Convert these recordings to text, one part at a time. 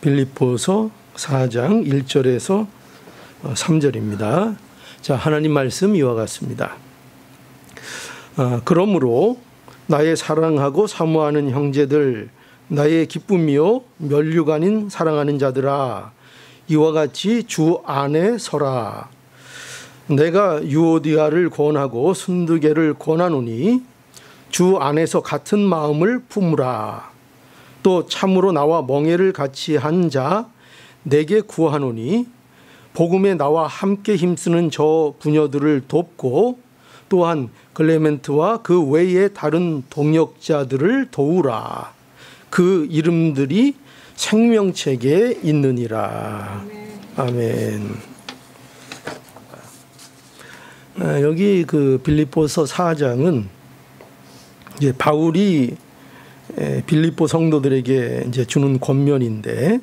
빌립보서 4장 1절에서 3절입니다. 자, 하나님 말씀 이와 같습니다. 그러므로 나의 사랑하고 사모하는 형제들, 나의 기쁨이요 면류가 아닌 사랑하는 자들아, 이와 같이 주 안에 서라. 내가 유오디아를 권하고 순두개를 권하노니 주 안에서 같은 마음을 품으라. 또 참으로 나와 멍에를 같이 한 자 내게 구하노니 복음에 나와 함께 힘쓰는 저 부녀들을 돕고 또한 클레멘트와 그 외의 다른 동역자들을 도우라. 그 이름들이 생명책에 있느니라. 아멘. 여기 그 빌립보서 4장은 이제 바울이 빌립보 성도들에게 이제 주는 권면인데,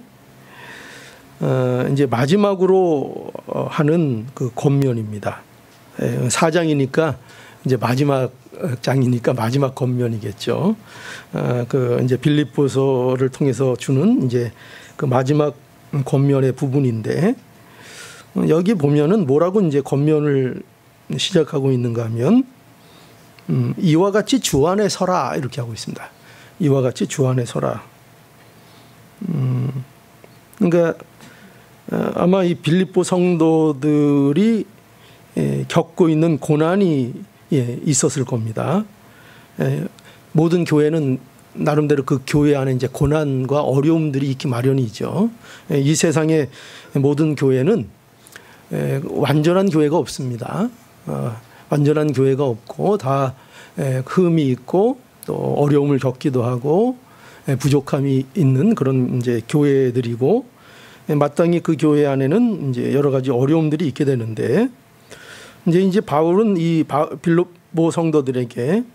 이제 마지막으로 하는 그 권면입니다. 4장이니까 이제 마지막 장이니까 마지막 권면이겠죠. 그 이제 빌립보서를 통해서 주는 이제 그 마지막 권면의 부분인데, 여기 보면은 뭐라고 이제 권면을 시작하고 있는가 하면, 이와 같이 주 안에 서라 이렇게 하고 있습니다. 이와 같이 주 안에 서라. 그러니까 아마 이 빌립보 성도들이 겪고 있는 고난이 있었을 겁니다. 모든 교회는 나름대로 그 교회 안에 이제 고난과 어려움들이 있기 마련이죠. 이 세상의 모든 교회는 완전한 교회가 없습니다. 완전한 교회가 없고 다 흠이 있고 또 어려움을 겪기도 하고 부족함이 있는 그런 이제 교회들이고, 마땅히 그 교회 안에는 이제 여러 가지 어려움들이 있게 되는데, 이제 바울은 이 빌립보 성도들에게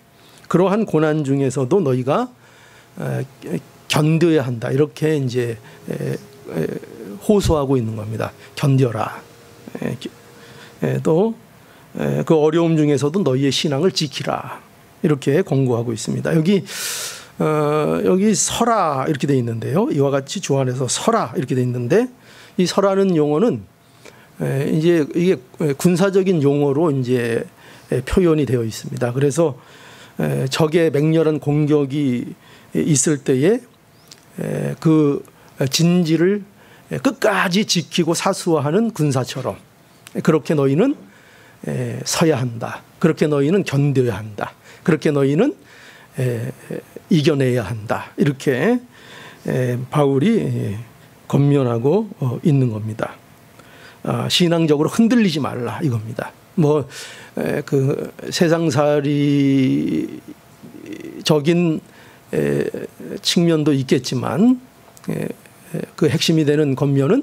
그러한 고난 중에서도 너희가 견뎌야 한다 이렇게 이제 호소하고 있는 겁니다. 견뎌라. 또 그 어려움 중에서도 너희의 신앙을 지키라 이렇게 권고하고 있습니다. 여기 서라 이렇게 돼 있는데요. 이와 같이 주 안에서 서라 이렇게 돼 있는데, 이 서라는 용어는 이제 이게 군사적인 용어로 이제 표현이 되어 있습니다. 그래서 적의 맹렬한 공격이 있을 때에 그 진지를 끝까지 지키고 사수하는 군사처럼 그렇게 너희는 서야 한다. 그렇게 너희는 견뎌야 한다. 그렇게 너희는 이겨내야 한다. 이렇게 바울이 권면하고 있는 겁니다. 신앙적으로 흔들리지 말라 이겁니다. 뭐 그 세상살이적인 측면도 있겠지만 그 핵심이 되는 권면은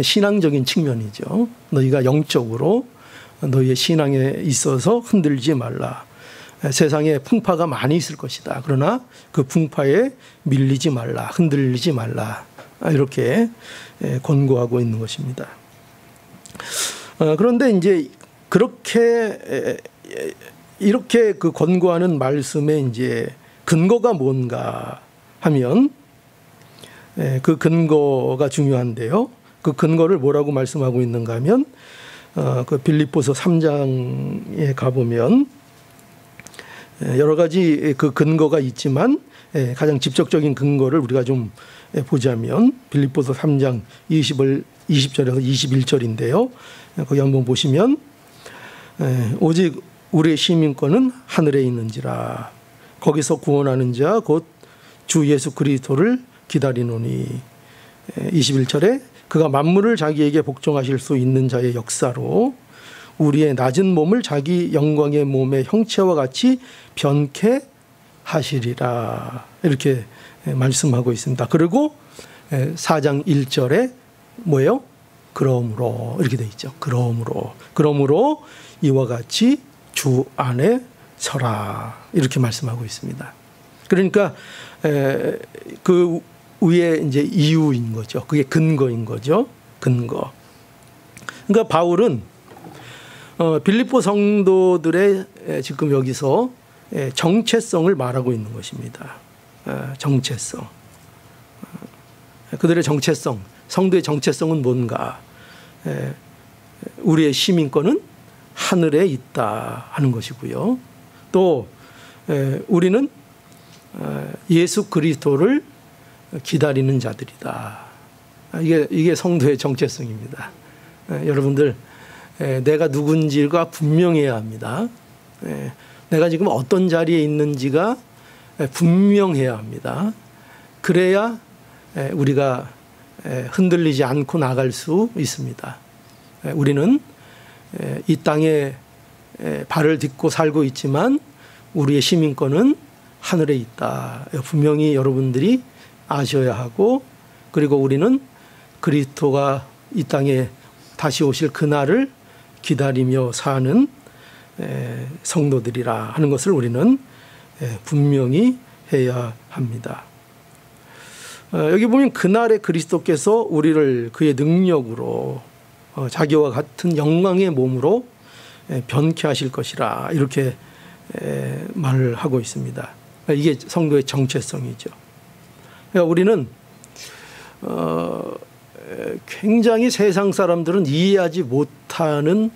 신앙적인 측면이죠. 너희가 영적으로 너희의 신앙에 있어서 흔들지 말라. 세상에 풍파가 많이 있을 것이다. 그러나 그 풍파에 밀리지 말라. 흔들리지 말라. 이렇게 권고하고 있는 것입니다. 그런데 이제 이렇게 그 권고하는 말씀의 이제 근거가 뭔가 하면, 그 근거가 중요한데요. 그 근거를 뭐라고 말씀하고 있는가 하면, 그 빌립보서 3장에 가보면 여러 가지 그 근거가 있지만 가장 직접적인 근거를 우리가 좀 보자면 빌립보서 3장 20절에서 21절인데요. 거기 한번 보시면, 오직 우리의 시민권은 하늘에 있는지라 거기서 구원하는 자 곧 주 예수 그리스도를 기다리노니, 21절에 그가 만물을 자기에게 복종하실 수 있는 자의 역사로 우리의 낮은 몸을 자기 영광의 몸의 형체와 같이 변케 하시리라 이렇게 말씀하고 있습니다. 그리고 4장 1절에 뭐예요? 그러므로 이렇게 돼 있죠. 그러므로 이와 같이 주 안에 서라 이렇게 말씀하고 있습니다. 그러니까 그 위에 이제 이유인 거죠. 그게 근거인 거죠. 근거. 그러니까 바울은 빌립보 성도들의 지금 여기서 정체성을 말하고 있는 것입니다. 정체성. 그들의 정체성, 성도의 정체성은 뭔가? 우리의 시민권은 하늘에 있다 하는 것이고요. 또 우리는 예수 그리스도를 기다리는 자들이다. 이게 성도의 정체성입니다. 여러분들, 내가 누군지가 분명해야 합니다. 내가 지금 어떤 자리에 있는지가 분명해야 합니다. 그래야 우리가 흔들리지 않고 나갈 수 있습니다. 우리는 이 땅에 발을 딛고 살고 있지만 우리의 시민권은 하늘에 있다. 분명히 여러분들이 아셔야 하고, 그리고 우리는 그리스도가 이 땅에 다시 오실 그날을 기다리며 사는 성도들이라 하는 것을 우리는 분명히 해야 합니다. 여기 보면 그날에 그리스도께서 우리를 그의 능력으로 자기와 같은 영광의 몸으로 변케 하실 것이라, 이렇게 말을 하고 있습니다. 이게 성도의 정체성이죠. 그러니까 우리는 굉장히 세상 사람들은 이해하지 못하는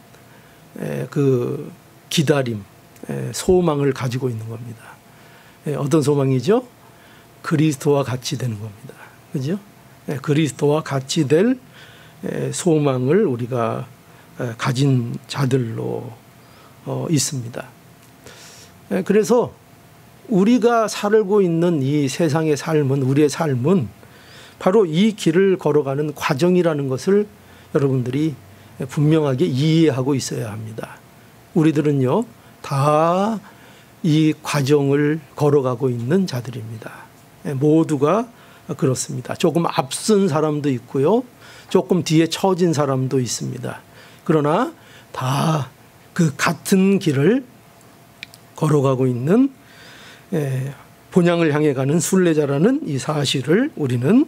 그 기다림, 소망을 가지고 있는 겁니다. 어떤 소망이죠? 그리스도와 같이 되는 겁니다. 그죠? 그리스도와 같이 될 소망을 우리가 가진 자들로 있습니다. 그래서 우리가 살고 있는 이 세상의 삶은, 우리의 삶은 바로 이 길을 걸어가는 과정이라는 것을 여러분들이 분명하게 이해하고 있어야 합니다. 우리들은요, 다 이 과정을 걸어가고 있는 자들입니다. 모두가 그렇습니다. 조금 앞선 사람도 있고요, 조금 뒤에 처진 사람도 있습니다. 그러나 다 그 같은 길을 걸어가고 있는 본향을 향해 가는 순례자라는 이 사실을 우리는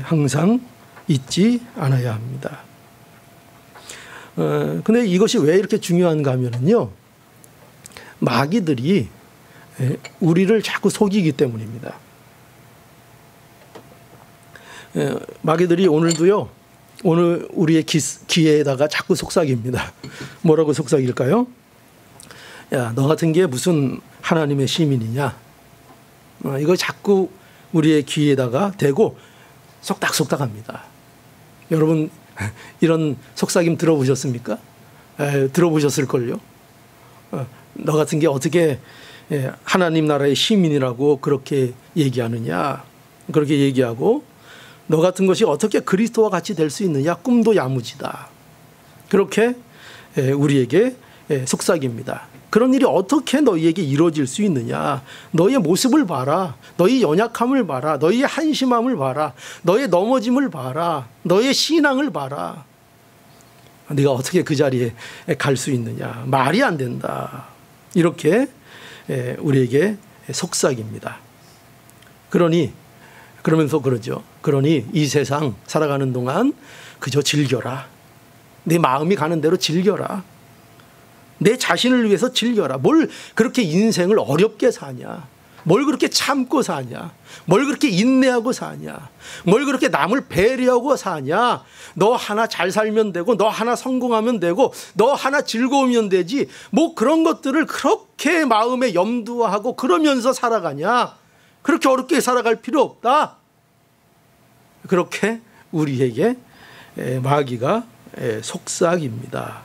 항상 잊지 않아야 합니다. 근데 이것이 왜 이렇게 중요한가 하면요, 마귀들이 우리를 자꾸 속이기 때문입니다. 마귀들이 오늘도요, 오늘 우리의 귀에다가 자꾸 속삭입니다. 뭐라고 속삭일까요? 야, 너 같은 게 무슨 하나님의 시민이냐? 이거 자꾸 우리의 귀에다가 대고 속닥속닥합니다. 여러분, 이런 속삭임 들어보셨습니까? 들어보셨을걸요? 너 같은 게 어떻게 하나님 나라의 시민이라고 그렇게 얘기하느냐? 그렇게 얘기하고, 너 같은 것이 어떻게 그리스도와 같이 될 수 있느냐? 꿈도 야무지다. 그렇게 우리에게 속삭입니다. 그런 일이 어떻게 너희에게 이루어질 수 있느냐? 너희의 모습을 봐라. 너희 연약함을 봐라. 너희의 한심함을 봐라. 너희의 넘어짐을 봐라. 너희의 신앙을 봐라. 네가 어떻게 그 자리에 갈 수 있느냐? 말이 안 된다. 이렇게 우리에게 속삭입니다. 그러면서 그러죠. 그러니 이 세상 살아가는 동안 그저 즐겨라. 내 마음이 가는 대로 즐겨라. 내 자신을 위해서 즐겨라. 뭘 그렇게 인생을 어렵게 사냐? 뭘 그렇게 참고 사냐? 뭘 그렇게 인내하고 사냐? 뭘 그렇게 남을 배려하고 사냐? 너 하나 잘 살면 되고, 너 하나 성공하면 되고, 너 하나 즐거우면 되지, 뭐 그런 것들을 그렇게 마음에 염두하고 그러면서 살아가냐? 그렇게 어렵게 살아갈 필요 없다. 그렇게 우리에게 마귀가 속삭입니다.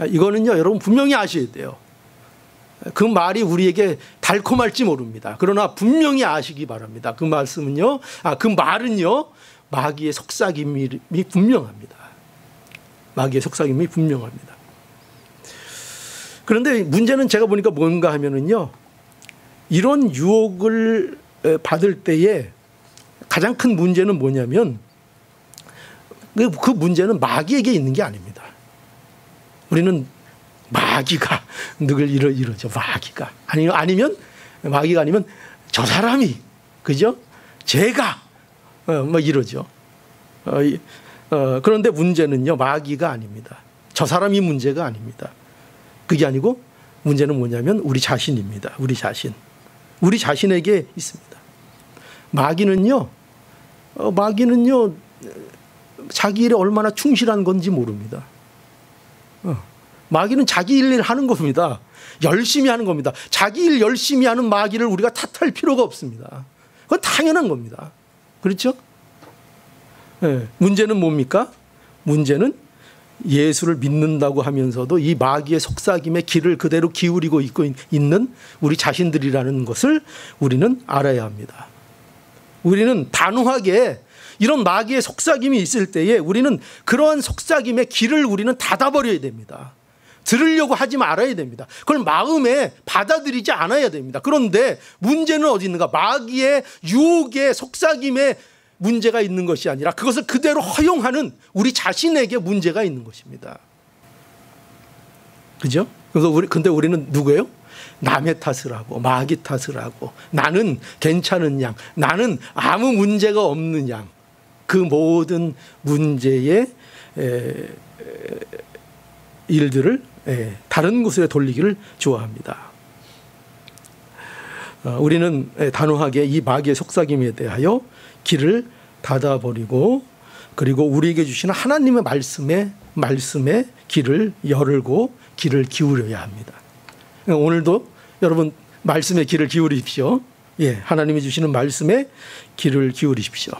이거는요, 여러분 분명히 아셔야 돼요. 그 말이 우리에게 달콤할지 모릅니다. 그러나 분명히 아시기 바랍니다. 그 말씀은요, 그 말은요, 마귀의 속삭임이 분명합니다. 마귀의 속삭임이 분명합니다. 그런데 문제는 제가 보니까 뭔가 하면은요, 이런 유혹을 받을 때에 가장 큰 문제는 뭐냐면, 그 문제는 마귀에게 있는 게 아닙니다. 우리는 마귀가 늘 이러죠. 마귀가 아니면 마귀가 아니면 저 사람이, 그죠? 제가 뭐 이러죠. 그런데 문제는요, 마귀가 아닙니다. 저 사람이 문제가 아닙니다. 그게 아니고 문제는 뭐냐면 우리 자신입니다. 우리 자신에게 있습니다. 마귀는요, 마귀는요 자기 일에 얼마나 충실한 건지 모릅니다. 마귀는 자기 일 하는 겁니다. 열심히 하는 겁니다. 자기 일 열심히 하는 마귀를 우리가 탓할 필요가 없습니다. 그건 당연한 겁니다. 그렇죠? 네. 문제는 뭡니까? 문제는 예수를 믿는다고 하면서도 이 마귀의 속삭임에 귀를 그대로 기울이고 있는 우리 자신들이라는 것을 우리는 알아야 합니다. 우리는 단호하게 이런 마귀의 속삭임이 있을 때에 우리는 그러한 속삭임의 귀를 우리는 닫아버려야 됩니다. 들으려고 하지 말아야 됩니다. 그걸 마음에 받아들이지 않아야 됩니다. 그런데 문제는 어디 있는가? 마귀의 유혹의 속삭임에 문제가 있는 것이 아니라 그것을 그대로 허용하는 우리 자신에게 문제가 있는 것입니다. 그죠? 근데 우리는 누구예요? 남의 탓을 하고 마귀 탓을 하고 나는 괜찮은 양, 나는 아무 문제가 없는 양, 그 모든 문제의 일들을 다른 곳에 돌리기를 좋아합니다. 우리는 단호하게 이 마귀의 속삭임에 대하여 길을 닫아버리고 그리고 우리에게 주시는 하나님의 말씀에 길을 열고 귀를 기울여야 합니다. 오늘도 여러분 말씀에 귀를 기울이십시오. 하나님이 주시는 말씀에 귀를 기울이십시오.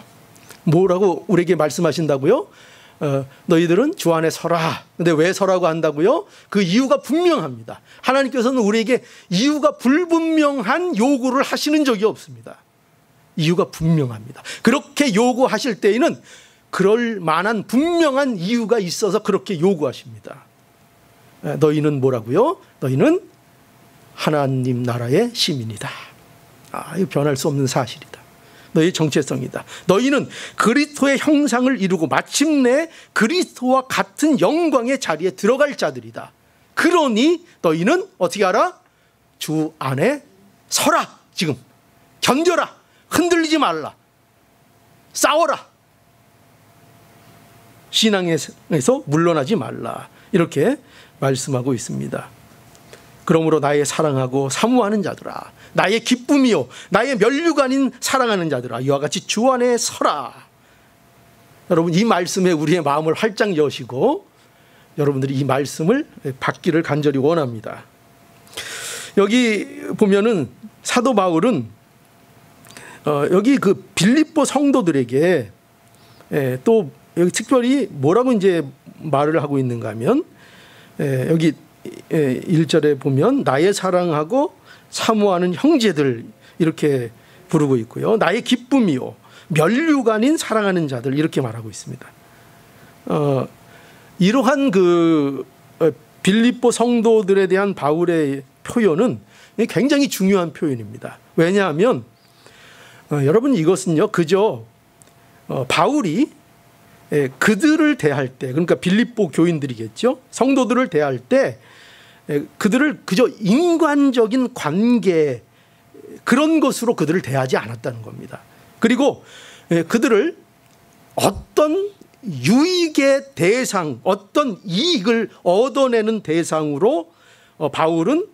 뭐라고 우리에게 말씀하신다고요? 너희들은 주 안에 서라. 근데 왜 서라고 한다고요? 그 이유가 분명합니다. 하나님께서는 우리에게 이유가 불분명한 요구를 하시는 적이 없습니다. 이유가 분명합니다. 그렇게 요구하실 때에는 그럴 만한 분명한 이유가 있어서 그렇게 요구하십니다. 너희는 뭐라고요? 너희는 하나님 나라의 시민이다. 이거 변할 수 없는 사실이다. 너희의 정체성이다. 너희는 그리스도의 형상을 이루고 마침내 그리스도와 같은 영광의 자리에 들어갈 자들이다. 그러니 너희는 어떻게 하라? 주 안에 서라. 지금 견뎌라. 흔들리지 말라. 싸워라. 신앙에서 물러나지 말라. 이렇게 말씀하고 있습니다. 그러므로 나의 사랑하고 사모하는 자들아, 나의 기쁨이요 나의 면류관인 사랑하는 자들아, 이와 같이 주 안에 서라. 여러분 이 말씀에 우리의 마음을 활짝 여시고 여러분들이 이 말씀을 받기를 간절히 원합니다. 여기 보면은 사도 바울은 여기 그 빌립보 성도들에게 또 여기 특별히 뭐라고 이제 말을 하고 있는가 하면 여기 1절에 보면 나의 사랑하고 사모하는 형제들 이렇게 부르고 있고요. 나의 기쁨이요 면류관인 사랑하는 자들 이렇게 말하고 있습니다. 이러한 그 빌립보 성도들에 대한 바울의 표현은 굉장히 중요한 표현입니다. 왜냐하면 여러분 이것은요 그저 바울이 그들을 대할 때, 그러니까 빌립보 교인들이겠죠, 성도들을 대할 때 그들을 그저 인간적인 관계 그런 것으로 그들을 대하지 않았다는 겁니다. 그리고 그들을 어떤 유익의 대상, 어떤 이익을 얻어내는 대상으로 바울은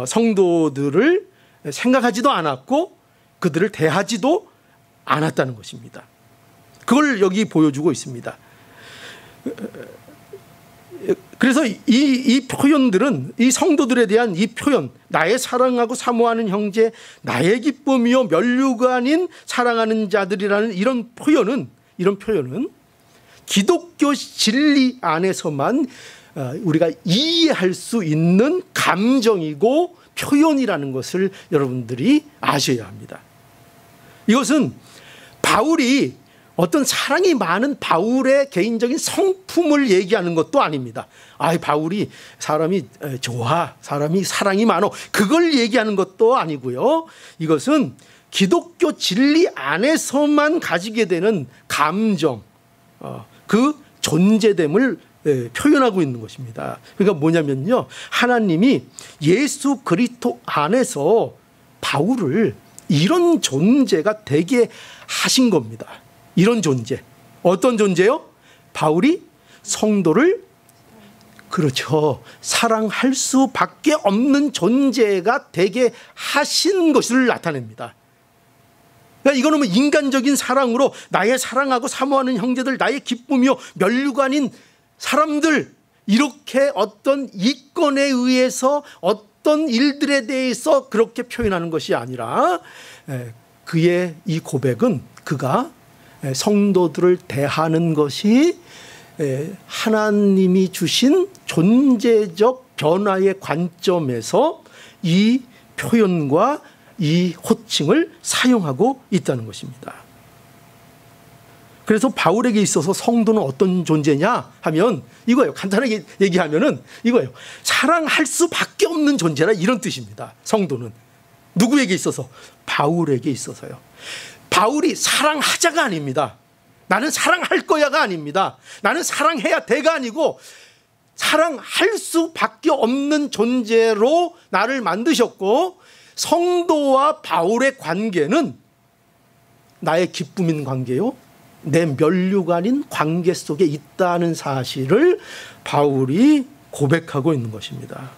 성도들을 생각하지도 않았고 그들을 대하지도 않았다는 것입니다. 그걸 여기 보여주고 있습니다. 그래서 이 표현들은, 이 성도들에 대한 이 표현, 나의 사랑하고 사모하는 형제, 나의 기쁨이요 면류관인 사랑하는 자들이라는 이런 표현은 기독교 진리 안에서만 우리가 이해할 수 있는 감정이고 표현이라는 것을 여러분들이 아셔야 합니다. 이것은 바울이 어떤 사랑이 많은 바울의 개인적인 성품을 얘기하는 것도 아닙니다. 바울이 사람이 좋아, 사람이 사랑이 많어, 그걸 얘기하는 것도 아니고요. 이것은 기독교 진리 안에서만 가지게 되는 감정, 그 존재됨을 표현하고 있는 것입니다. 그러니까 뭐냐면요, 하나님이 예수 그리스도 안에서 바울을 이런 존재가 되게 하신 겁니다. 이런 존재. 어떤 존재요? 바울이 성도를 그렇죠, 사랑할 수밖에 없는 존재가 되게 하신 것을 나타냅니다. 그러니까 이거는 뭐 인간적인 사랑으로 나의 사랑하고 사모하는 형제들, 나의 기쁨이요 면류관인 사람들, 이렇게 어떤 이권에 의해서 어떤 일들에 대해서 그렇게 표현하는 것이 아니라, 그의 이 고백은 그가 성도들을 대하는 것이 하나님이 주신 존재적 변화의 관점에서 이 표현과 이 호칭을 사용하고 있다는 것입니다. 그래서 바울에게 있어서 성도는 어떤 존재냐 하면 이거예요. 간단하게 얘기하면은 이거예요. 사랑할 수밖에 없는 존재라, 이런 뜻입니다. 성도는 누구에게 있어서? 바울에게 있어서요. 바울이 사랑하자가 아닙니다. 나는 사랑할 거야가 아닙니다. 나는 사랑해야 돼가 아니고 사랑할 수밖에 없는 존재로 나를 만드셨고, 성도와 바울의 관계는 나의 기쁨인 관계요, 내 면류관인 관계 속에 있다는 사실을 바울이 고백하고 있는 것입니다.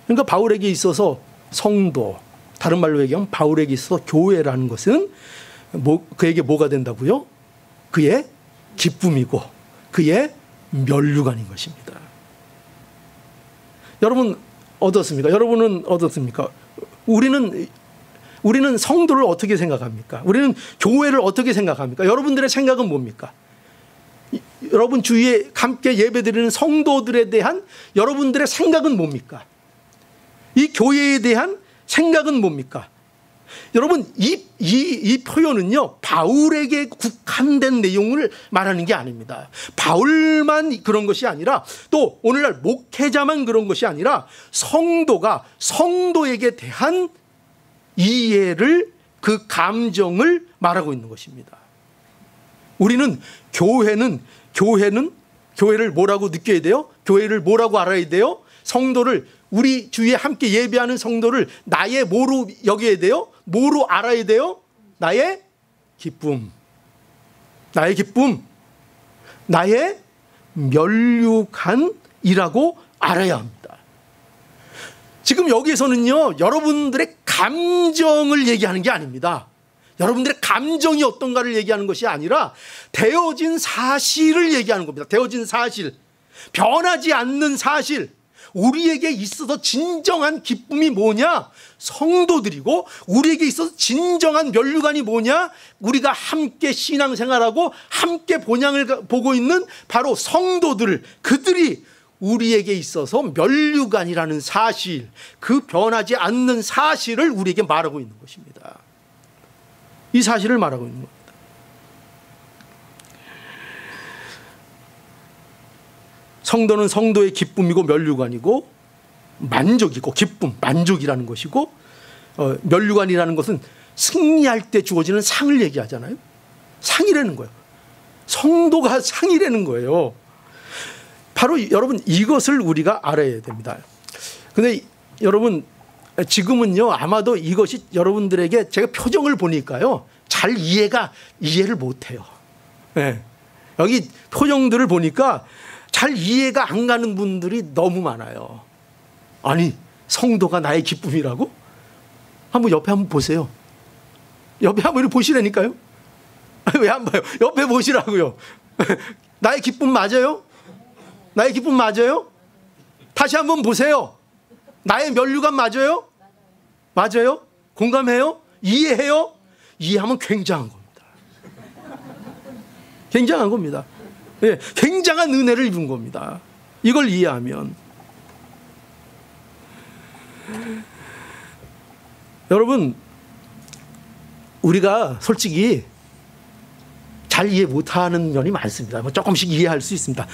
그러니까 바울에게 있어서 성도, 다른 말로 얘기하면 바울에게 있어서 교회라는 것은 그에게 뭐가 된다고요? 그의 기쁨이고 그의 면류관인 것입니다. 여러분 어떻습니까? 여러분은 어떻습니까? 우리는 성도를 어떻게 생각합니까? 우리는 교회를 어떻게 생각합니까? 여러분들의 생각은 뭡니까? 여러분 주위에 함께 예배드리는 성도들에 대한 여러분들의 생각은 뭡니까? 이 교회에 대한 생각은 뭡니까? 여러분 이 표현은요, 바울에게 국한된 내용을 말하는 게 아닙니다. 바울만 그런 것이 아니라, 또 오늘날 목회자만 그런 것이 아니라, 성도가 성도에게 대한 이해를, 그 감정을 말하고 있는 것입니다. 우리는 교회를 뭐라고 느껴야 돼요? 교회를 뭐라고 알아야 돼요? 성도를, 우리 주위에 함께 예배하는 성도를 나의 뭐로 여겨야 돼요? 뭐로 알아야 돼요? 나의 기쁨. 나의 기쁨. 나의 면류관이라고 알아야 합니다. 지금 여기에서는요, 여러분들의 감정을 얘기하는 게 아닙니다. 여러분들의 감정이 어떤가를 얘기하는 것이 아니라 되어진 사실을 얘기하는 겁니다. 되어진 사실, 변하지 않는 사실. 우리에게 있어서 진정한 기쁨이 뭐냐? 성도들이고, 우리에게 있어서 진정한 면류관이 뭐냐? 우리가 함께 신앙생활하고 함께 본향을 보고 있는 바로 성도들, 그들이 우리에게 있어서 면류관이라는 사실, 그 변하지 않는 사실을 우리에게 말하고 있는 것입니다. 이 사실을 말하고 있는 겁니다. 성도는 성도의 기쁨이고 면류관이고, 만족이고, 기쁨, 만족이라는 것이고, 면류관이라는 것은 승리할 때 주어지는 상을 얘기하잖아요. 상이라는 거예요. 성도가 상이라는 거예요. 바로 여러분 이것을 우리가 알아야 됩니다. 근데 여러분 지금은요, 아마도 이것이 여러분들에게 제가 표정을 보니까요, 잘 이해를 못해요. 네. 여기 표정들을 보니까 잘 이해가 안 가는 분들이 너무 많아요. 아니, 성도가 나의 기쁨이라고? 옆에 한번 보세요. 옆에 한번 보시라니까요. 왜 안 봐요? 옆에 보시라고요. 나의 기쁨 맞아요? 나의 기쁨 맞아요? 다시 한번 보세요. 나의 면류관 맞아요? 맞아요? 공감해요? 이해해요? 이해하면 굉장한 겁니다. 굉장한 겁니다. 예, 굉장한 은혜를 입은 겁니다. 이걸 이해하면. 여러분, 우리가 솔직히 잘 이해 못하는 면이 많습니다. 조금씩 이해할 수 있습니다.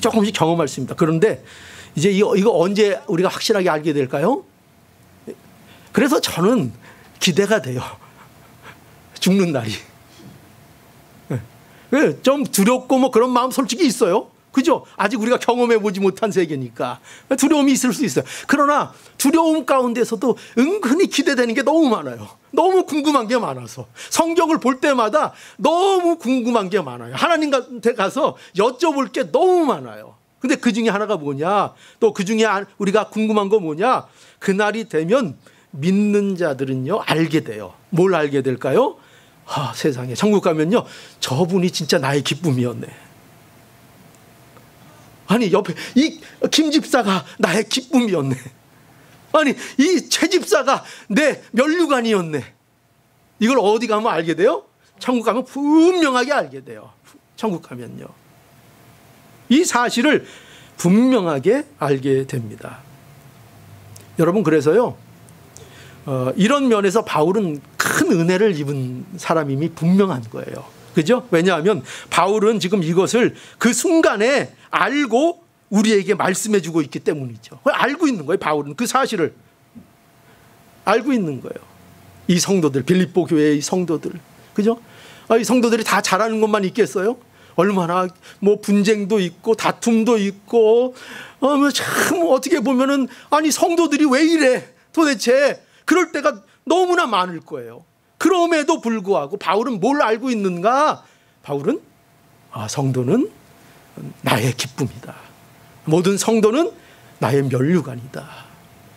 조금씩 경험할 수 있습니다. 그런데 이제 이거 언제 우리가 확실하게 알게 될까요? 그래서 저는 기대가 돼요. 죽는 날이. 좀 두렵고 뭐 그런 마음 솔직히 있어요. 그죠? 아직 우리가 경험해 보지 못한 세계니까 두려움이 있을 수 있어요. 그러나 두려움 가운데서도 은근히 기대되는 게 너무 많아요. 너무 궁금한 게 많아서 성경을 볼 때마다 너무 궁금한 게 많아요. 하나님한테 가서 여쭤볼 게 너무 많아요. 근데 그 중에 하나가 뭐냐? 또 그 중에 우리가 궁금한 거 뭐냐? 그날이 되면 믿는 자들은요 알게 돼요. 뭘 알게 될까요? 세상에 천국 가면요 저분이 진짜 나의 기쁨이었네. 아니 옆에 이 김 집사가 나의 기쁨이었네. 아니 이 최 집사가 내 면류관이었네. 이걸 어디 가면 알게 돼요? 천국 가면 분명하게 알게 돼요. 천국 가면요 이 사실을 분명하게 알게 됩니다. 여러분 그래서요 이런 면에서 바울은 큰 은혜를 입은 사람임이 분명한 거예요. 그죠? 왜냐하면 바울은 지금 이것을 그 순간에 알고 우리에게 말씀해 주고 있기 때문이죠. 알고 있는 거예요. 바울은 그 사실을 알고 있는 거예요. 이 성도들, 빌립보 교회의 성도들, 그죠? 이 성도들이 다 잘하는 것만 있겠어요? 얼마나 뭐 분쟁도 있고 다툼도 있고 참 어떻게 보면은 아니 성도들이 왜 이래 도대체 그럴 때가 너무나 많을 거예요. 그럼에도 불구하고 바울은 뭘 알고 있는가? 바울은 성도는 나의 기쁨이다. 모든 성도는 나의 면류관이다.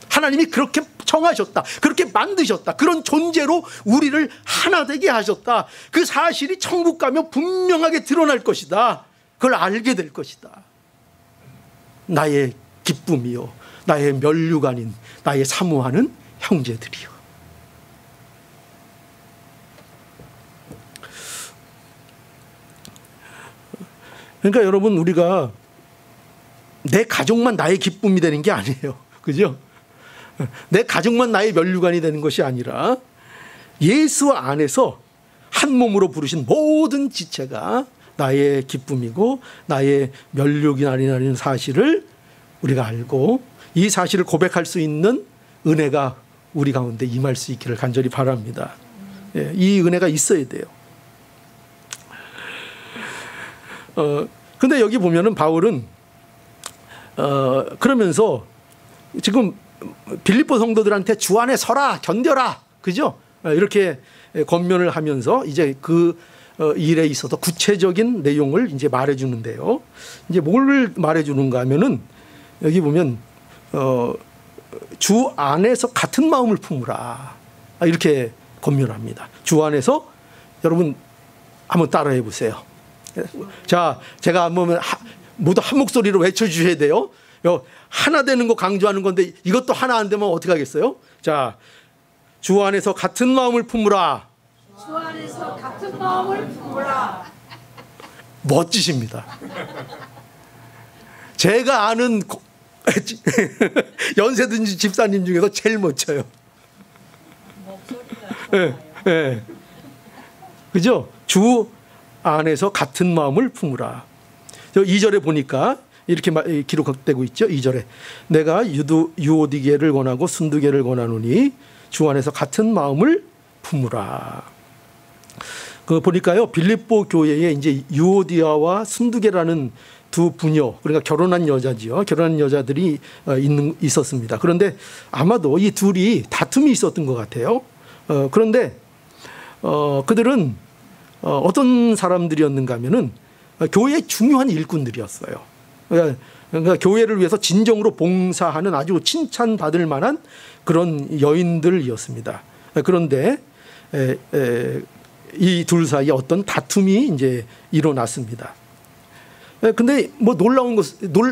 하나님이 그렇게 정하셨다. 그렇게 만드셨다. 그런 존재로 우리를 하나 되게 하셨다. 그 사실이 천국 가면 분명하게 드러날 것이다. 그걸 알게 될 것이다. 나의 기쁨이요 나의 면류관인 나의 사모하는 형제들이요. 그러니까 여러분 우리가 내 가족만 나의 기쁨이 되는 게 아니에요. 그죠? 내 가족만 나의 면류관이 되는 것이 아니라 예수 안에서 한 몸으로 부르신 모든 지체가 나의 기쁨이고 나의 면류관이라는 사실을 우리가 알고 이 사실을 고백할 수 있는 은혜가 우리 가운데 임할 수 있기를 간절히 바랍니다. 이 은혜가 있어야 돼요. 근데 여기 보면은 바울은 그러면서 지금 빌립보 성도들한테 주 안에 서라 견뎌라 그죠? 이렇게 권면을 하면서 이제 그 일에 있어서 구체적인 내용을 이제 말해주는데요. 이제 뭘 말해주는가 하면은 여기 보면 주 안에서 같은 마음을 품으라 이렇게 권면합니다. 주 안에서 여러분 한번 따라해 보세요. 자, 제가 한번 모두 한 목소리로 외쳐주셔야 돼요. 하나 되는 거 강조하는 건데 이것도 하나 안 되면 어떻게 하겠어요? 자, 주 안에서 같은 마음을 품으라. 주 안에서 같은 마음을 품으라. 멋지십니다. 제가 아는 연세든 집사님 중에서 제일 멋져요. 목소리가 네. 그죠? 주 안에서 같은 마음을 품으라. 2절에 보니까 이렇게 기록되고 있죠. 2절에 내가 유오디게를 권하고 순두게를 권하노니 주 안에서 같은 마음을 품으라. 그 보니까요 빌립보 교회에 이제 유오디아와 순두게라는 두 부녀 그러니까 결혼한 여자지요. 결혼한 여자들이 있었습니다. 그런데 아마도 이 둘이 다툼이 있었던 것 같아요. 그런데 그들은 어떤 사람들이었는가 하면은 교회의 중요한 일꾼들이었어요. 그러니까 교회를 위해서 진정으로 봉사하는 아주 칭찬받을 만한 그런 여인들이었습니다. 그런데 이 둘 사이에 어떤 다툼이 이제 일어났습니다. 근데 뭐 놀라운 것,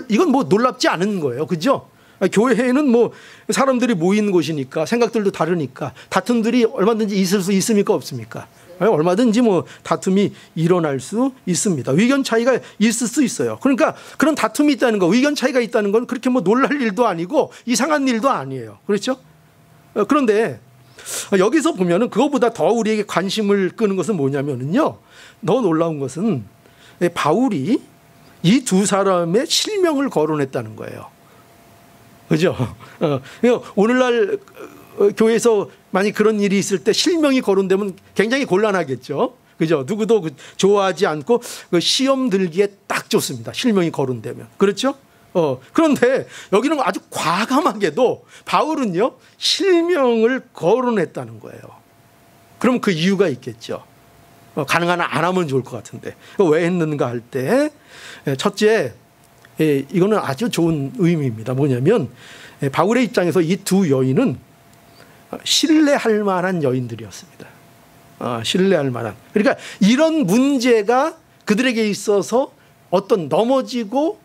이건 뭐 놀랍지 않은 거예요. 그죠? 교회에는 뭐 사람들이 모이는 곳이니까 생각들도 다르니까 다툼들이 얼마든지 있을 수 있습니까? 없습니까? 얼마든지 뭐 다툼이 일어날 수 있습니다. 의견 차이가 있을 수 있어요. 그러니까 그런 다툼이 있다는 거, 의견 차이가 있다는 건 그렇게 뭐 놀랄 일도 아니고 이상한 일도 아니에요. 그렇죠? 그런데 여기서 보면은 그거보다 더 우리에게 관심을 끄는 것은 뭐냐면은요. 더 놀라운 것은 바울이 이 두 사람의 실명을 거론했다는 거예요. 그죠? 오늘날 교회에서 만약 그런 일이 있을 때 실명이 거론되면 굉장히 곤란하겠죠. 그죠? 누구도 좋아하지 않고 시험 들기에 딱 좋습니다. 실명이 거론되면. 그렇죠? 그런데 여기는 아주 과감하게도 바울은요, 실명을 거론했다는 거예요. 그럼 그 이유가 있겠죠. 가능한 안 하면 좋을 것 같은데. 왜 했는가 할 때, 첫째, 이거는 아주 좋은 의미입니다. 뭐냐면, 바울의 입장에서 이 두 여인은 신뢰할 만한 여인들이었습니다. 신뢰할 만한. 그러니까 이런 문제가 그들에게 있어서 어떤 넘어지고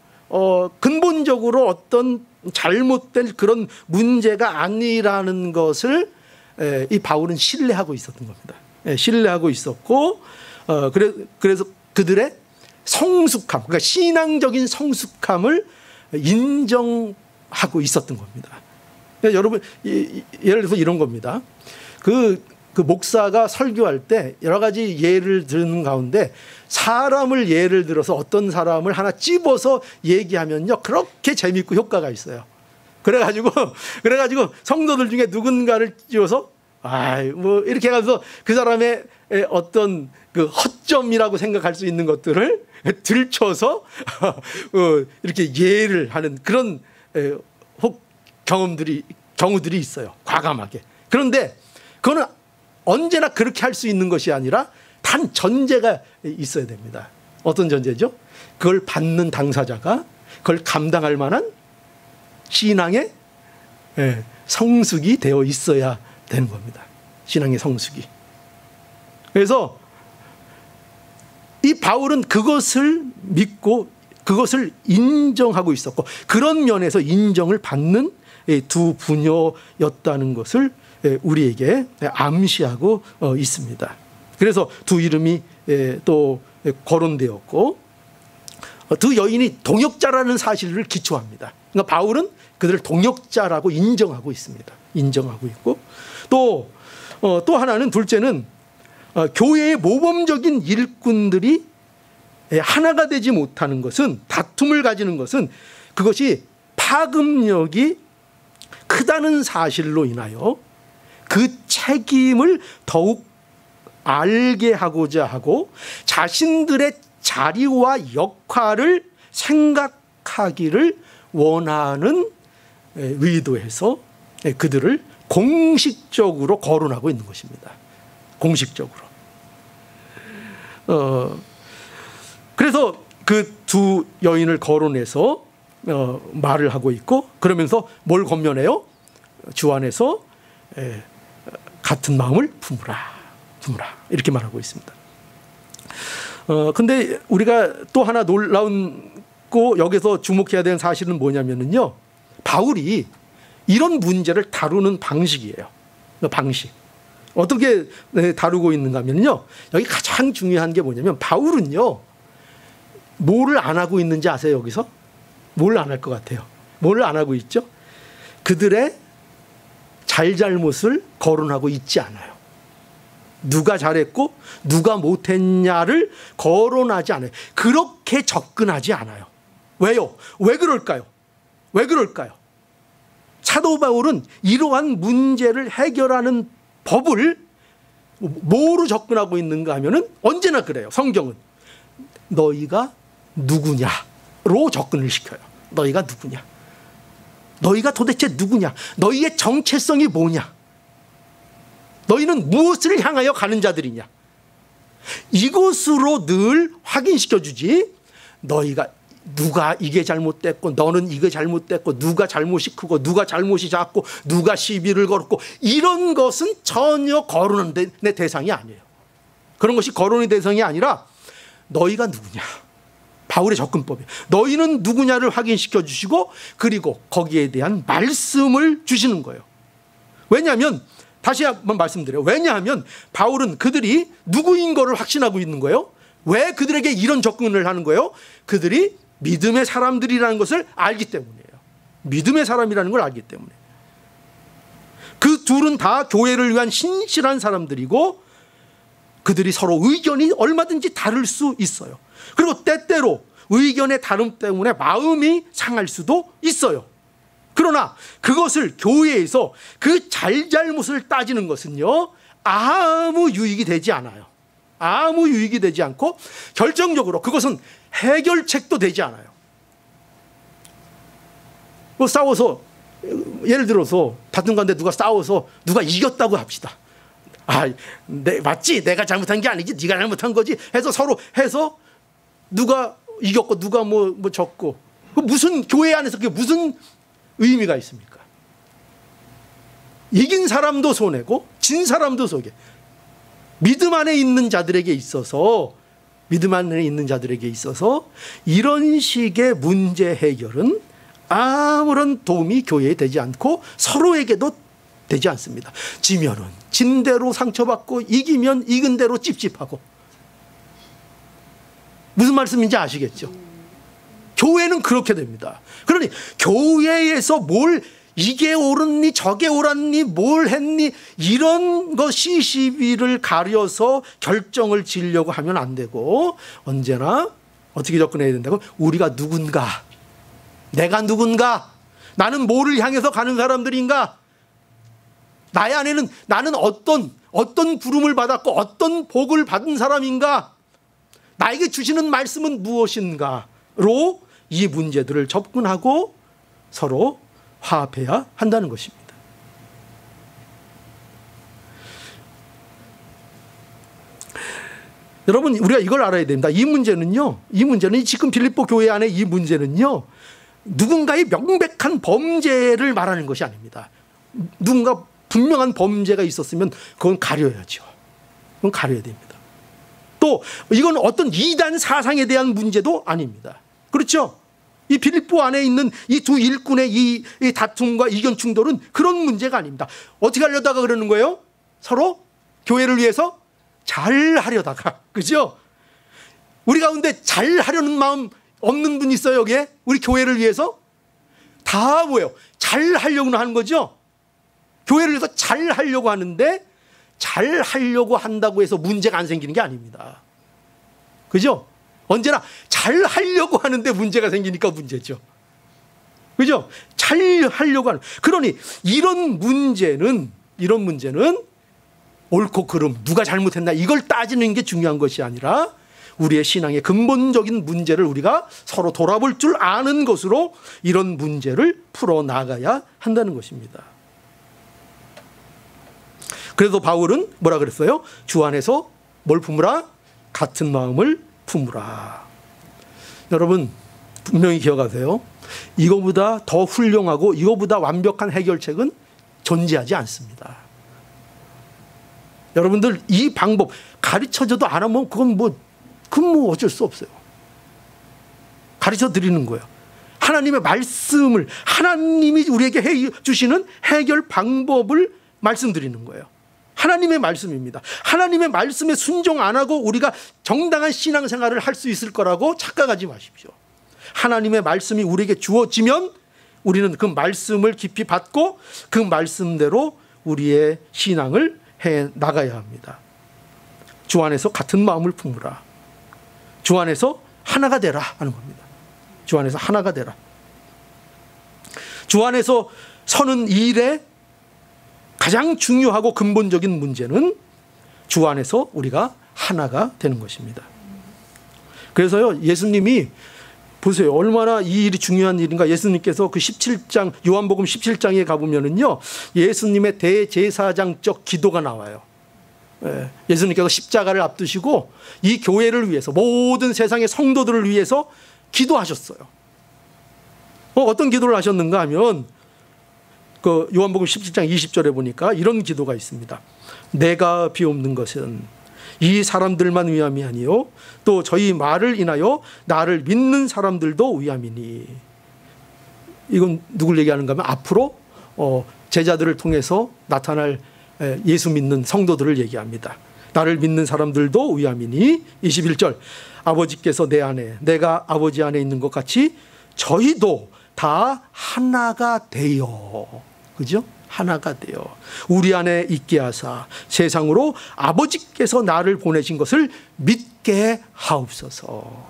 근본적으로 어떤 잘못된 그런 문제가 아니라는 것을 이 바울은 신뢰하고 있었던 겁니다. 신뢰하고 있었고, 그래서 그들의 성숙함, 그러니까 신앙적인 성숙함을 인정하고 있었던 겁니다. 그러니까 여러분, 예를 들어서 이런 겁니다. 그 목사가 설교할 때 여러 가지 예를 드는 가운데 사람을 예를 들어서 어떤 사람을 하나 찝어서 얘기하면요, 그렇게 재밌고 효과가 있어요. 그래가지고 성도들 중에 누군가를 찝어서 뭐 이렇게 해서 그 사람의 어떤 그 허점이라고 생각할 수 있는 것들을 들춰서 이렇게 예를 하는 그런 경우들이 있어요. 과감하게. 그런데 그거는 언제나 그렇게 할 수 있는 것이 아니라 단 전제가 있어야 됩니다. 어떤 전제죠? 그걸 받는 당사자가 그걸 감당할 만한 신앙의 성숙이 되어 있어야 되는 겁니다. 신앙의 성숙이. 그래서 이 바울은 그것을 믿고 그것을 인정하고 있었고, 그런 면에서 인정을 받는 두 부녀였다는 것을 우리에게 암시하고 있습니다. 그래서 두 이름이 또 거론되었고, 두 여인이 동역자라는 사실을 기초합니다. 그러니까 바울은 그들을 동역자라고 인정하고 있습니다. 인정하고 있고, 또 하나는, 둘째는 교회의 모범적인 일꾼들이 하나가 되지 못하는 것은, 다툼을 가지는 것은 그것이 파급력이 크다는 사실로 인하여 그 책임을 더욱 알게 하고자 하고 자신들의 자리와 역할을 생각하기를 원하는 의도에서 그들을 공식적으로 거론하고 있는 것입니다. 공식적으로. 그래서 그 두 여인을 거론해서 말을 하고 있고, 그러면서 뭘 권면해요? 주 안에서 같은 마음을 품으라 이렇게 말하고 있습니다. 근데 우리가 또 하나 놀라운고 여기서 주목해야 되는 사실은 뭐냐면요, 바울이 이런 문제를 다루는 방식이에요. 방식. 어떻게 다루고 있는가 하면요, 여기 가장 중요한 게 뭐냐면, 바울은요 뭐를 안 하고 있는지 아세요? 여기서 뭘 안 할 것 같아요? 뭘 안 하고 있죠? 그들의 잘잘못을 거론하고 있지 않아요. 누가 잘했고 누가 못했냐를 거론하지 않아요. 그렇게 접근하지 않아요. 왜요? 왜 그럴까요? 왜 그럴까요? 사도 바울은 이러한 문제를 해결하는 법을 뭐로 접근하고 있는가 하면은, 언제나 그래요. 성경은 너희가 누구냐로 접근을 시켜요. 너희가 누구냐? 너희가 도대체 누구냐? 너희의 정체성이 뭐냐? 너희는 무엇을 향하여 가는 자들이냐? 이것으로 늘 확인시켜 주지, 너희가 누가 이게 잘못됐고 너는 이게 잘못됐고 누가 잘못이 크고 누가 잘못이 작고 누가 시비를 걸었고, 이런 것은 전혀 거론의 대상이 아니에요. 그런 것이 거론의 대상이 아니라 너희가 누구냐? 바울의 접근법이에요. 너희는 누구냐를 확인시켜 주시고, 그리고 거기에 대한 말씀을 주시는 거예요. 왜냐하면, 다시 한번 말씀드려요. 왜냐하면 바울은 그들이 누구인 거를 확신하고 있는 거예요. 왜 그들에게 이런 접근을 하는 거예요? 그들이 믿음의 사람들이라는 것을 알기 때문이에요. 믿음의 사람이라는 걸 알기 때문에. 그 둘은 다 교회를 위한 신실한 사람들이고, 그들이 서로 의견이 얼마든지 다를 수 있어요. 그리고 때때로 의견의 다름 때문에 마음이 상할 수도 있어요. 그러나 그것을 교회에서 그 잘잘못을 따지는 것은요, 아무 유익이 되지 않아요. 아무 유익이 되지 않고, 결정적으로 그것은 해결책도 되지 않아요. 뭐 싸워서, 예를 들어서 다툰 가운데 누가 싸워서 누가 이겼다고 합시다. 맞지? 내가 잘못한 게 아니지, 네가 잘못한 거지 해서 서로 해서 누가 이겼고 누가 뭐 졌고, 무슨, 교회 안에서 그게 무슨 의미가 있습니까? 이긴 사람도 손해고 진 사람도 속에. 믿음 안에 있는 자들에게 있어서 이런 식의 문제 해결은 아무런 도움이 교회에 되지 않고 서로에게도 되지 않습니다. 지면은 진 대로 상처받고 이기면 이긴 대로 찝찝하고. 무슨 말씀인지 아시겠죠? 교회는 그렇게 됩니다. 그러니 교회에서 뭘 이게 옳았니 저게 옳았니 뭘 했니 이런 거 시시비를 가려서 결정을 지으려고 하면 안 되고, 언제나 어떻게 접근해야 된다고? 우리가 누군가, 내가 누군가, 나는 뭐를 향해서 가는 사람들인가, 나의 안에는 나는 어떤 부름을 받았고 어떤 복을 받은 사람인가, 나에게 주시는 말씀은 무엇인가로 이 문제들을 접근하고 서로 화합해야 한다는 것입니다. 여러분, 우리가 이걸 알아야 됩니다. 이 문제는 지금 빌립보 교회 안에 이 문제는요, 누군가의 명백한 범죄를 말하는 것이 아닙니다. 누군가 분명한 범죄가 있었으면 그건 가려야죠. 그건 가려야 됩니다. 또 이건 어떤 이단 사상에 대한 문제도 아닙니다. 그렇죠? 이 빌립보 안에 있는 이 두 일꾼의 이 다툼과 이견 충돌은 그런 문제가 아닙니다. 어떻게 하려다가 그러는 거예요? 서로 교회를 위해서 잘 하려다가. 그죠? 우리 가운데 잘 하려는 마음 없는 분 있어요, 여기에? 우리 교회를 위해서? 다 뭐예요? 잘 하려고 하는 거죠? 교회를 위해서 잘 하려고 하는데, 잘 하려고 한다고 해서 문제가 안 생기는 게 아닙니다. 그죠? 언제나 잘 하려고 하는데 문제가 생기니까 문제죠. 그죠? 잘 하려고 하는. 그러니 이런 문제는 옳고 그름, 누가 잘못했나 이걸 따지는 게 중요한 것이 아니라 우리의 신앙의 근본적인 문제를 우리가 서로 돌아볼 줄 아는 것으로 이런 문제를 풀어나가야 한다는 것입니다. 그래서 바울은 뭐라 그랬어요? 주 안에서 뭘 품으라? 같은 마음을 품으라. 여러분, 분명히 기억하세요. 이거보다 더 훌륭하고 이거보다 완벽한 해결책은 존재하지 않습니다. 여러분들 이 방법 가르쳐줘도 안 하면 그건 뭐 어쩔 수 없어요. 가르쳐 드리는 거예요. 하나님의 말씀을, 하나님이 우리에게 해 주시는 해결 방법을 말씀드리는 거예요. 하나님의 말씀입니다. 하나님의 말씀에 순종 안 하고 우리가 정당한 신앙생활을 할 수 있을 거라고 착각하지 마십시오. 하나님의 말씀이 우리에게 주어지면 우리는 그 말씀을 깊이 받고 그 말씀대로 우리의 신앙을 해 나가야 합니다. 주 안에서 같은 마음을 품으라. 주 안에서 하나가 되라 하는 겁니다. 주 안에서 하나가 되라. 주 안에서 서는 일에 가장 중요하고 근본적인 문제는 주 안에서 우리가 하나가 되는 것입니다. 그래서요, 예수님이 보세요. 얼마나 이 일이 중요한 일인가. 예수님께서 그 17장, 요한복음 17장에 가보면은요, 예수님의 대제사장적 기도가 나와요. 예수님께서 십자가를 앞두시고 이 교회를 위해서, 모든 세상의 성도들을 위해서 기도하셨어요. 어떤 기도를 하셨는가 하면, 그 요한복음 17장 20절에 보니까 이런 기도가 있습니다. 내가 비옵는 것은 이 사람들만 위함이 아니요 또 저희 말을 인하여 나를 믿는 사람들도 위함이니. 이건 누굴 얘기하는가 하면 앞으로 제자들을 통해서 나타날 예수 믿는 성도들을 얘기합니다. 나를 믿는 사람들도 위함이니. 21절, 아버지께서 내 안에, 내가 아버지 안에 있는 것 같이 저희도 다 하나가 되어. 그죠? 하나가 되어 우리 안에 있게 하사 세상으로 아버지께서 나를 보내신 것을 믿게 하옵소서.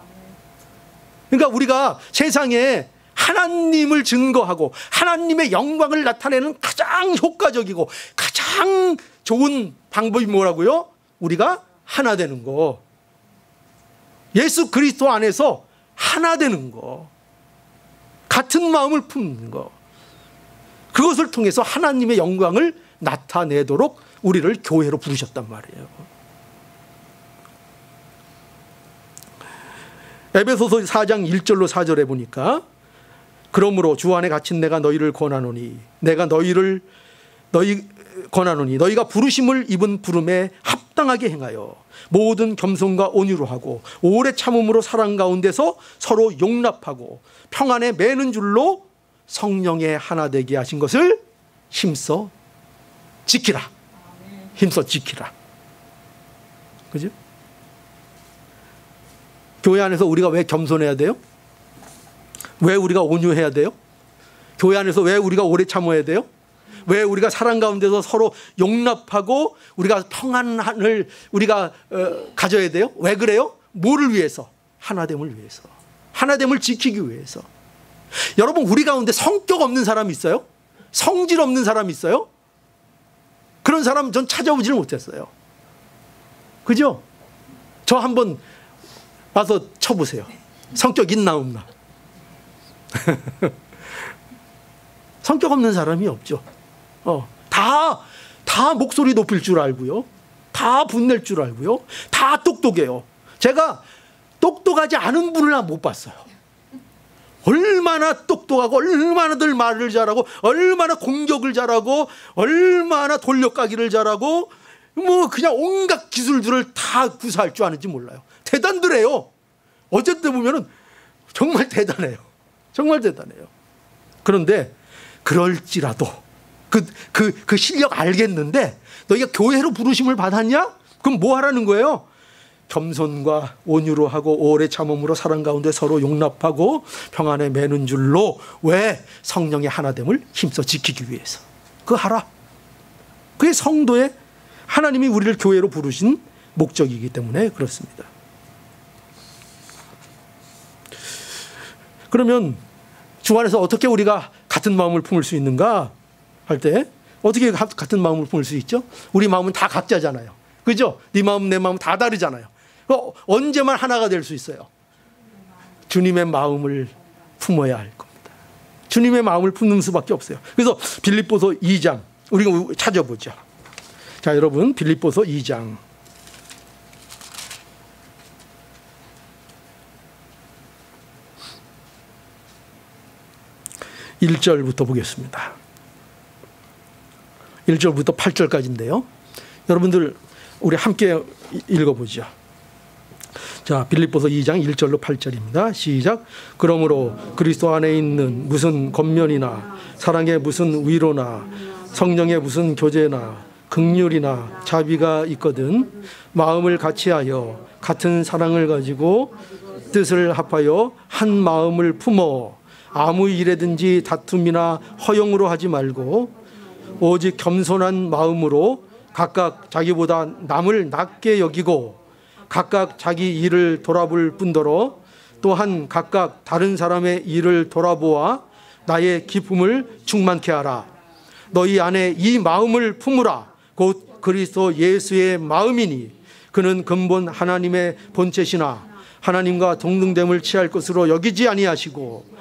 그러니까 우리가 세상에 하나님을 증거하고 하나님의 영광을 나타내는 가장 효과적이고 가장 좋은 방법이 뭐라고요? 우리가 하나 되는 거. 예수 그리스도 안에서 하나 되는 거. 같은 마음을 품는 거. 그것을 통해서 하나님의 영광을 나타내도록 우리를 교회로 부르셨단 말이에요. 에베소서 4장 1절로 4절에 보니까 그러므로 주 안에 갇힌 내가 너희를 권하노니 내가 너희 권하노니 너희가 부르심을 입은 부름에 합당하게 행하여 모든 겸손과 온유로 하고 오래 참음으로 사랑 가운데서 서로 용납하고 평안에 매는 줄로 성령의 하나 되게 하신 것을 힘써 지키라. 힘써 지키라. 그죠? 교회 안에서 우리가 왜 겸손해야 돼요? 왜 우리가 온유해야 돼요? 교회 안에서 왜 우리가 오래 참아야 돼요? 왜 우리가 사랑 가운데서 서로 용납하고 우리가 평안을 우리가 가져야 돼요? 왜 그래요? 뭐를 위해서? 하나됨을 위해서. 하나됨을 지키기 위해서. 여러분, 우리 가운데 성격 없는 사람이 있어요? 성질 없는 사람이 있어요? 그런 사람 전 찾아오지를 못했어요. 그죠? 저 한번 와서 쳐보세요. 성격 있나 없나? 성격 없는 사람이 없죠. 다 목소리 높일 줄 알고요. 다 분낼 줄 알고요. 다 똑똑해요. 제가 똑똑하지 않은 분을 못 봤어요. 얼마나 똑똑하고 얼마나들 말을 잘하고 얼마나 공격을 잘하고 얼마나 돌려까기를 잘하고 뭐 그냥 온갖 기술들을 다 구사할 줄 아는지 몰라요. 대단들해요. 어쨌든 보면은 정말 대단해요. 정말 대단해요. 그런데 그럴지라도 그 실력 알겠는데 너희가 교회로 부르심을 받았냐? 그럼 뭐 하라는 거예요? 겸손과 온유로 하고 오래 참음으로 사랑 가운데 서로 용납하고 평안에 매는 줄로 왜? 성령의 하나됨을 힘써 지키기 위해서. 그거 하라. 그게 성도의 하나님이 우리를 교회로 부르신 목적이기 때문에 그렇습니다. 그러면 주 안에서 어떻게 우리가 같은 마음을 품을 수 있는가 할 때 어떻게 같은 마음을 품을 수 있죠? 우리 마음은 다 각자잖아요. 그죠? 네 마음 내 마음 다 다르잖아요. 언제만 하나가 될 수 있어요? 주님의 마음을 품어야 할 겁니다. 주님의 마음을 품는 수밖에 없어요. 그래서 빌립보서 2장 우리가 찾아보죠. 자, 여러분, 빌립보서 2장 1절부터 보겠습니다. 1절부터 8절까지인데요. 여러분들 우리 함께 읽어보죠. 자, 빌립보서 2장 1절로 8절입니다. 시작. 그러므로 그리스도 안에 있는 무슨 겉면이나 사랑의 무슨 위로나 성령의 무슨 교제나 긍휼이나 자비가 있거든 마음을 같이하여 같은 사랑을 가지고 뜻을 합하여 한 마음을 품어 아무 일에든지 다툼이나 허용으로 하지 말고 오직 겸손한 마음으로 각각 자기보다 남을 낮게 여기고 각각 자기 일을 돌아볼 뿐더러 또한 각각 다른 사람의 일을 돌아보아 나의 기쁨을 충만케 하라. 너희 안에 이 마음을 품으라. 곧 그리스도 예수의 마음이니 그는 근본 하나님의 본체시나 하나님과 동등됨을 취할 것으로 여기지 아니하시고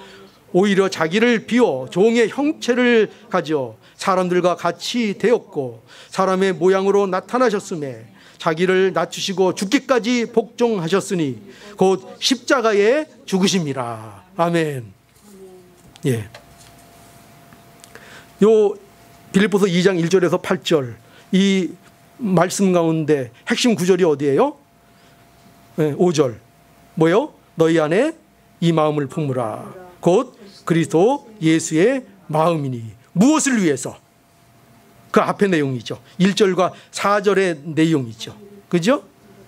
오히려 자기를 비워 종의 형체를 가져 사람들과 같이 되었고 사람의 모양으로 나타나셨음에 자기를 낮추시고 죽기까지 복종하셨으니 곧 십자가에 죽으심이라. 아멘. 예. 요 빌립보서 2장 1절에서 8절 이 말씀 가운데 핵심 구절이 어디예요? 네, 5절. 뭐요? 너희 안에 이 마음을 품으라. 곧 그리스도 예수의 마음이니. 무엇을 위해서? 그 앞의 내용이죠. 1절과 4절의 내용이죠. 그죠?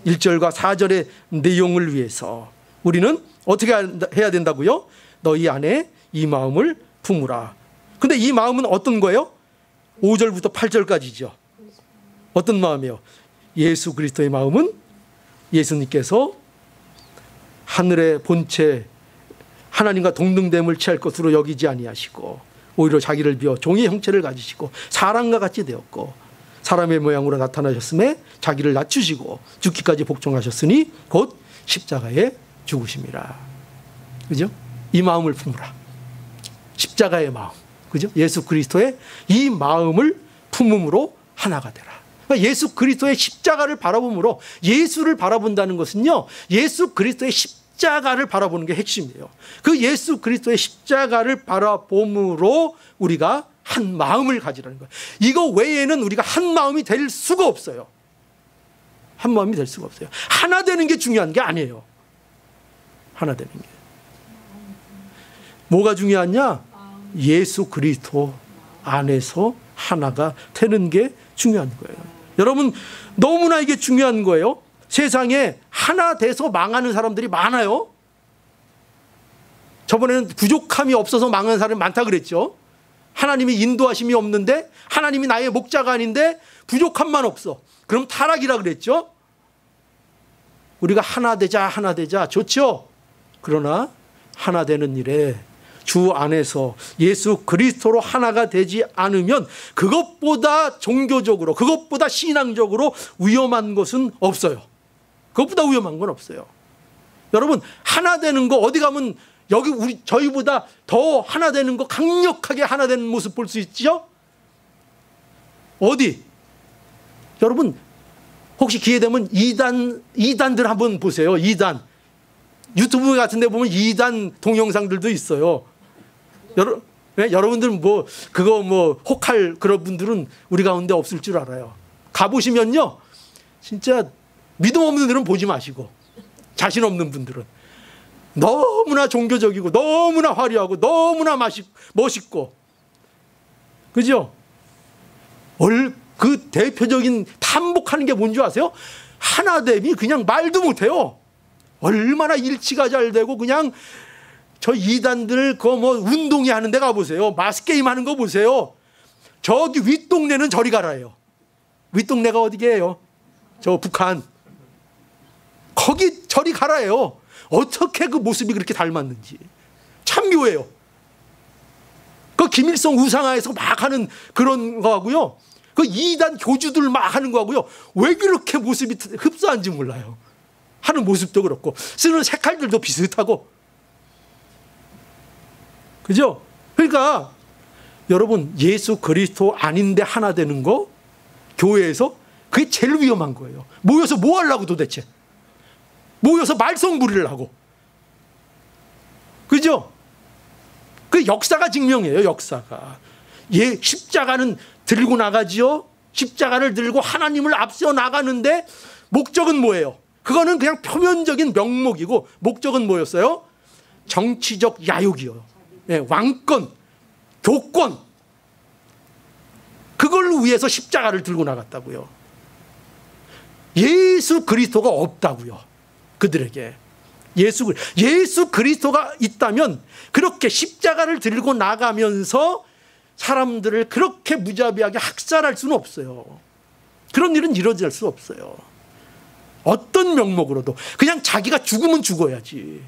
1절과 4절의 내용을 위해서 우리는 어떻게 해야 된다고요? 너희 안에 이 마음을 품으라. 근데 이 마음은 어떤 거예요? 5절부터 8절까지죠. 어떤 마음이에요? 예수 그리스도의 마음은 예수님께서 하늘의 본체 하나님과 동등됨을 취할 것으로 여기지 아니하시고 오히려 자기를 비워 종의 형체를 가지시고 사람과 같이 되었고 사람의 모양으로 나타나셨음에 자기를 낮추시고 죽기까지 복종하셨으니 곧 십자가에 죽으심이라. 그죠? 이 마음을 품으라. 십자가의 마음. 그죠? 예수 그리스도의 이 마음을 품음으로 하나가 되라. 그러니까 예수 그리스도의 십자가를 바라봄으로 예수를 바라본다는 것은요. 예수 그리스도의 십자가를 바라보는 게 핵심이에요. 그 예수 그리스도의 십자가를 바라봄으로 우리가 한 마음을 가지라는 거예요. 이거 외에는 우리가 한 마음이 될 수가 없어요. 한 마음이 될 수가 없어요. 하나 되는 게 중요한 게 아니에요. 하나 되는 게. 뭐가 중요하냐? 예수 그리스도 안에서 하나가 되는 게 중요한 거예요. 여러분, 너무나 이게 중요한 거예요. 세상에 하나 돼서 망하는 사람들이 많아요. 저번에는 부족함이 없어서 망하는 사람이 많다 그랬죠. 하나님이 인도하심이 없는데, 하나님이 나의 목자가 아닌데 부족함만 없어. 그럼 타락이라 그랬죠. 우리가 하나 되자 좋죠. 그러나 하나 되는 일에 주 안에서 예수 그리스도로 하나가 되지 않으면 그것보다 종교적으로, 그것보다 신앙적으로 위험한 것은 없어요. 그것보다 위험한 건 없어요. 여러분, 하나 되는 거 어디 가면 여기 저희보다 더 하나 되는 거, 강력하게 하나 되는 모습 볼 수 있죠? 어디? 여러분, 혹시 기회 되면 이단들 한번 보세요. 이단. 유튜브 같은 데 보면 이단 동영상들도 있어요. 여러분들 그거 혹할 그런 분들은 우리 가운데 없을 줄 알아요. 가보시면요, 진짜 믿음 없는 분들은 보지 마시고, 자신 없는 분들은 너무나 종교적이고 너무나 화려하고 너무나 멋있고, 그죠? 그 대표적인 탐복하는 게 뭔지 아세요? 하나됨이 그냥 말도 못해요. 얼마나 일치가 잘 되고, 그냥 저 이단들 운동회 하는 데 가보세요. 마스게임 하는 거 보세요. 저기 윗동네는 저리 가라예요. 윗동네가 어디게요? 저 북한. 거기 저리 가라예요. 어떻게 그 모습이 그렇게 닮았는지 참 묘해요. 그 김일성 우상화에서 막 하는 그런 거하고요, 그 이단 교주들 막 하는 거하고요, 왜 그렇게 모습이 흡사한지 몰라요. 하는 모습도 그렇고 쓰는 색깔들도 비슷하고, 그죠? 그러니까 여러분, 예수 그리스도 아닌데 하나 되는 거, 교회에서 그게 제일 위험한 거예요. 모여서 뭐 하려고 도대체? 모여서 말썽 부리려고. 그죠? 그 역사가 증명해요. 역사가. 십자가는 들고 나가지요. 십자가를 들고 하나님을 앞서 나가는데 목적은 뭐예요? 그거는 그냥 표면적인 명목이고, 목적은 뭐였어요? 정치적 야욕이요. 왕권, 교권, 그걸 위해서 십자가를 들고 나갔다고요. 예수 그리스도가 없다고요. 그들에게 예수 그리스도가 있다면 그렇게 십자가를 들고 나가면서 사람들을 그렇게 무자비하게 학살할 수는 없어요. 그런 일은 이루어질 수 없어요. 어떤 명목으로도. 그냥 자기가 죽으면 죽어야지.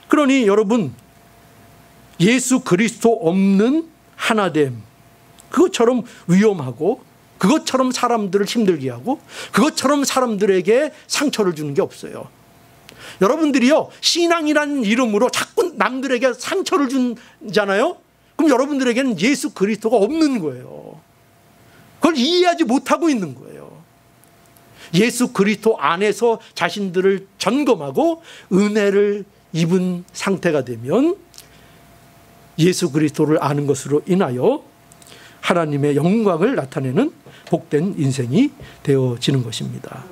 그러니 여러분, 예수 그리스도 없는 하나됨, 그것처럼 위험하고, 그것처럼 사람들을 힘들게 하고, 그것처럼 사람들에게 상처를 주는 게 없어요. 여러분들이요, 신앙이라는 이름으로 자꾸 남들에게 상처를 주잖아요. 그럼 여러분들에게는 예수 그리스도가 없는 거예요. 그걸 이해하지 못하고 있는 거예요. 예수 그리스도 안에서 자신들을 점검하고 은혜를 입은 상태가 되면 예수 그리스도를 아는 것으로 인하여 하나님의 영광을 나타내는 복된 인생이 되어지는 것입니다.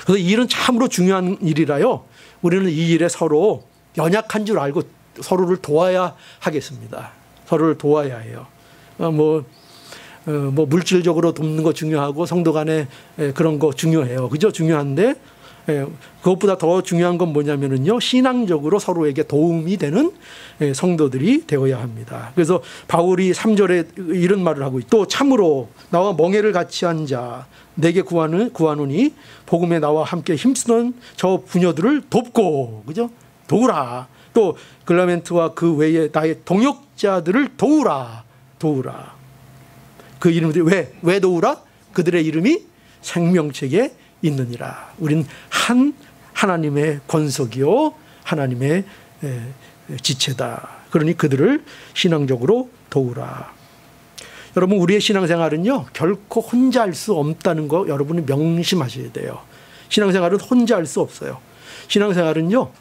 그래서 이 일은 참으로 중요한 일이라요, 우리는 이 일에 서로 연약한 줄 알고 서로를 도와야 하겠습니다. 서로를 도와야 해요. 물질적으로 돕는 거 중요하고, 성도 간에 그런 거 중요해요. 그죠? 중요한데, 그것보다 더 중요한 건 뭐냐면요, 신앙적으로 서로에게 도움이 되는 성도들이 되어야 합니다. 그래서 바울이 3절에 이런 말을 하고, 또 참으로 나와 멍에를 같이 한 자 내게 구하노니 복음에 나와 함께 힘쓰는 저 부녀들을 돕고, 그죠? 도우라. 또 글라멘트와 그 외에 나의 동역자들을 도우라. 그 이름들이 왜 도우라? 그들의 이름이 생명책에 있느니라. 우린 하나님의 권속이요, 하나님의 지체다. 그러니 그들을 신앙적으로 도우라. 여러분, 우리의 신앙생활은요, 결코 혼자 할 수 없다는 거 여러분이 명심하셔야 돼요. 신앙생활은 혼자 할 수 없어요. 신앙생활은요,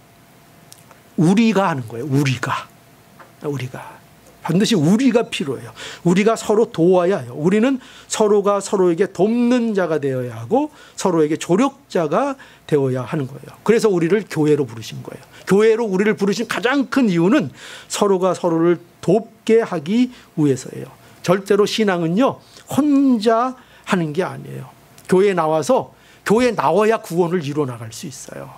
우리가 하는 거예요. 우리가 반드시 우리가 필요해요. 우리가 서로 도와야 해요. 우리는 서로가 서로에게 돕는 자가 되어야 하고 서로에게 조력자가 되어야 하는 거예요. 그래서 우리를 교회로 부르신 거예요. 교회로 우리를 부르신 가장 큰 이유는 서로가 서로를 돕게 하기 위해서예요. 절대로 신앙은요, 혼자 하는 게 아니에요. 교회에 나와야 구원을 이루어 나갈 수 있어요.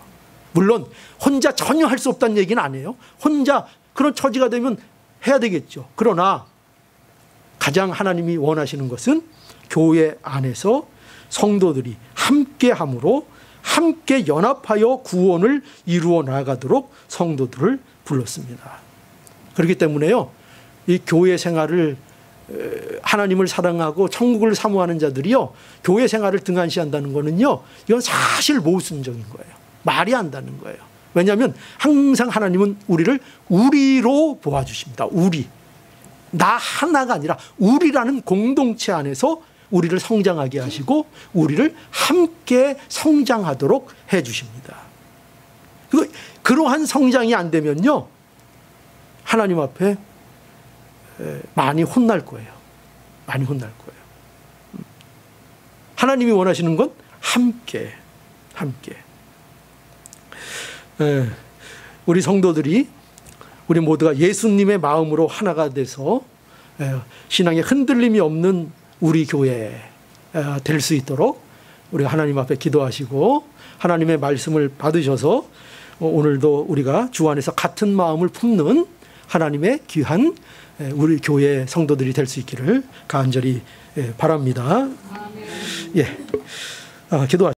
물론 혼자 전혀 할 수 없다는 얘기는 아니에요. 혼자 그런 처지가 되면 해야 되겠죠. 그러나 가장 하나님이 원하시는 것은 교회 안에서 성도들이 함께함으로 함께 연합하여 구원을 이루어 나가도록 성도들을 불렀습니다. 그렇기 때문에요, 이 교회 생활을, 하나님을 사랑하고 천국을 사모하는 자들이요, 교회 생활을 등한시한다는 거는요, 이건 사실 모순적인 거예요. 말이 안 닿는 거예요. 왜냐하면 항상 하나님은 우리를 우리로 보아주십니다. 나 하나가 아니라 우리라는 공동체 안에서 우리를 성장하게 하시고 우리를 함께 성장하도록 해주십니다. 그러한 성장이 안 되면요, 하나님 앞에 많이 혼날 거예요. 많이 혼날 거예요. 하나님이 원하시는 건 함께. 우리 성도들이, 우리 모두가 예수님의 마음으로 하나가 돼서 신앙에 흔들림이 없는 우리 교회 될 수 있도록 우리가 하나님 앞에 기도하시고 하나님의 말씀을 받으셔서 오늘도 우리가 주 안에서 같은 마음을 품는 하나님의 귀한 우리 교회 성도들이 될 수 있기를 간절히 바랍니다. 예, 기도하시죠.